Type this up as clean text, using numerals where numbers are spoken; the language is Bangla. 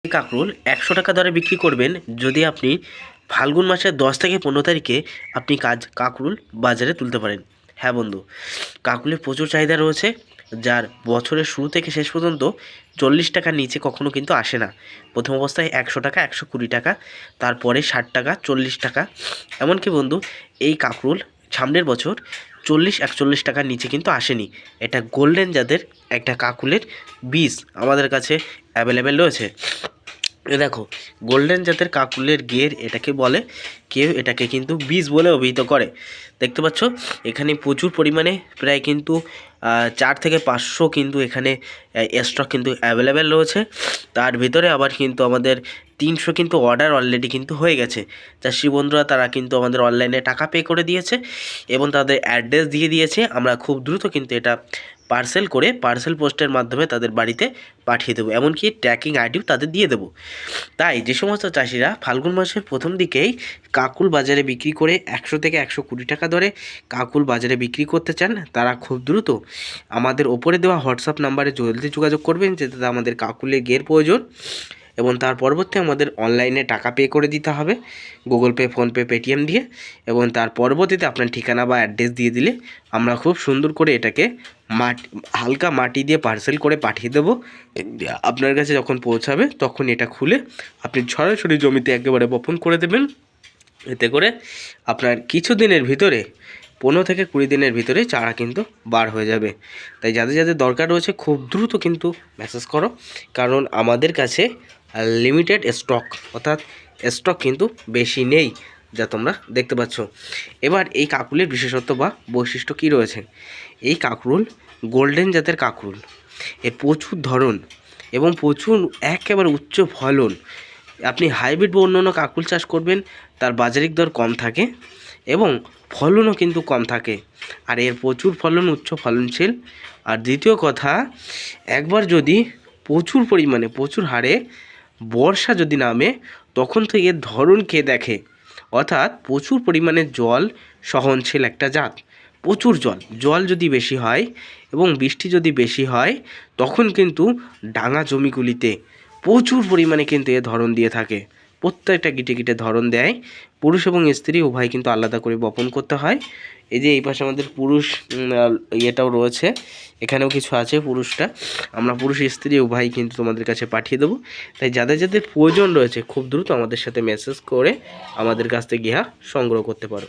এই কাঁকরোল 100 টাকা দরে বিক্রি করবেন যদি আপনি ফাল্গুন মাসের 10 থেকে 15 তারিখে আপনি কাঁকরোল বাজারে তুলতে পারেন। হ্যাঁ বন্ধু, কাঁকরোলের প্রচুর চাহিদা রয়েছে, যার বছরের শুরু থেকে শেষ পর্যন্ত 40 টাকার নিচে কখনো কিন্তু আসে না। প্রথম অবস্থায় 100 টাকা, 120 টাকা, তারপরে 60 টাকা, 40 টাকা, এমনকি বন্ধু এই কাঁকরোল সামনের বছর 40-41 টাকার নিচে কিন্তু আসেনি। এটা গোল্ডেন জাতের একটা কাঁকরোলের বীজ আমাদের কাছে অ্যাভেলেবেল রয়েছে। দেখো, গোল্ডেন জাতের কাঁকরোলের গের এটাকে বলে, কেউ এটাকে কিন্তু বীজ বলে অভিহিত করে। দেখতে পাচ্ছ এখানে প্রচুর পরিমাণে প্রায় কিন্তু 4 থেকে 500 কিন্তু এখানে স্টক কিন্তু অ্যাভেলেবেল রয়েছে। তার ভিতরে আবার কিন্তু আমাদের 300 কিন্তু অর্ডার অলরেডি কিন্তু হয়ে গেছে। চাষি বন্ধুরা তারা কিন্তু আমাদের অনলাইনে টাকা পে করে দিয়েছে এবং তাদের অ্যাড্রেস দিয়ে দিয়েছে। আমরা খুব দ্রুত কিন্তু এটা পার্সেল পোস্টের মাধ্যমে তাদের বাড়িতে পাঠিয়ে দেবো, এমনকি ট্র্যাকিং আইডিও তাদের দিয়ে দেবো। তাই যে সমস্ত চাষিরা ফাল্গুন মাসের প্রথম দিকেই কাঁকরোল বাজারে বিক্রি করে 100 থেকে 120 টাকা দরে কাঁকরোল বাজারে বিক্রি করতে চান, তারা খুব দ্রুত আমাদের ওপরে দেওয়া হোয়াটসঅ্যাপ নাম্বারে জলদি যোগাযোগ করবেন, যেটাতে আমাদের কাঁকরোলের গের প্রয়োজন এবং তার পরবর্তী আমাদের অনলাইনে টাকা পে করে দিতে হবে গুগল পে, ফোনপে, পেটিএম দিয়ে, এবং তার পরবর্তীতে আপনার ঠিকানা বা অ্যাড্রেস দিয়ে দিলে আমরা খুব সুন্দর করে এটাকে হালকা মাটি দিয়ে পার্সেল করে পাঠিয়ে দেবো। আপনার কাছে যখন পৌঁছাবে তখন এটা খুলে আপনি সরাসরি জমিতে একেবারে বপন করে দেবেন। এতে করে আপনার কিছু দিনের ভিতরে 15 থেকে 20 দিনের ভিতরে চারা কিন্তু বার হয়ে যাবে। তাই যাদের যাদের দরকার রয়েছে খুব দ্রুত কিন্তু মেসেজ করো, কারণ আমাদের কাছে লিমিটেড স্টক, অর্থাৎ স্টক কিন্তু বেশি নেই, যা তোমরা দেখতে পাচ্ছ। এবার এই কাঁকরোলের বিশেষত্ব বা বৈশিষ্ট্য কী রয়েছে? এই কাঁকরোল গোল্ডেন জাতের কাঁকরোল, এর প্রচুর ধরন এবং প্রচুর একেবারে উচ্চ ফলন। আপনি হাইব্রিড বা অন্য কাঁকরোল চাষ করবেন, তার বাজারিক দর কম থাকে এবং ফলনও কিন্তু কম থাকে, আর এর প্রচুর ফলন, উচ্চ ফলনশীল। আর দ্বিতীয় কথা, একবার যদি প্রচুর পরিমাণে, প্রচুর হারে বর্ষা যদি নামে, তখন তো এর ধরন খেয়ে দেখে, অর্থাৎ প্রচুর পরিমাণে জল সহনশীল একটা জাত। প্রচুর জল যদি বেশি হয় এবং বৃষ্টি যদি বেশি হয়, তখন কিন্তু ডাঙা জমিগুলিতে প্রচুর পরিমাণে কিন্তু এ ধরন দিয়ে থাকে। প্রত্যেকটা গিটে গিটে ধরন দেয়। পুরুষ এবং স্ত্রী উভয় কিন্তু আলাদা করে বপন করতে হয়। এই যে এই পাশে আমাদের পুরুষ ইয়েটাও রয়েছে, এখানেও কিছু আছে পুরুষটা। আমরা পুরুষ স্ত্রী উভয় কিন্তু তোমাদের কাছে পাঠিয়ে দেবো। তাই যাদের যাদের প্রয়োজন রয়েছে খুব দ্রুত আমাদের সাথে মেসেজ করে আমাদের কাছ থেকে ইহা সংগ্রহ করতে পারো।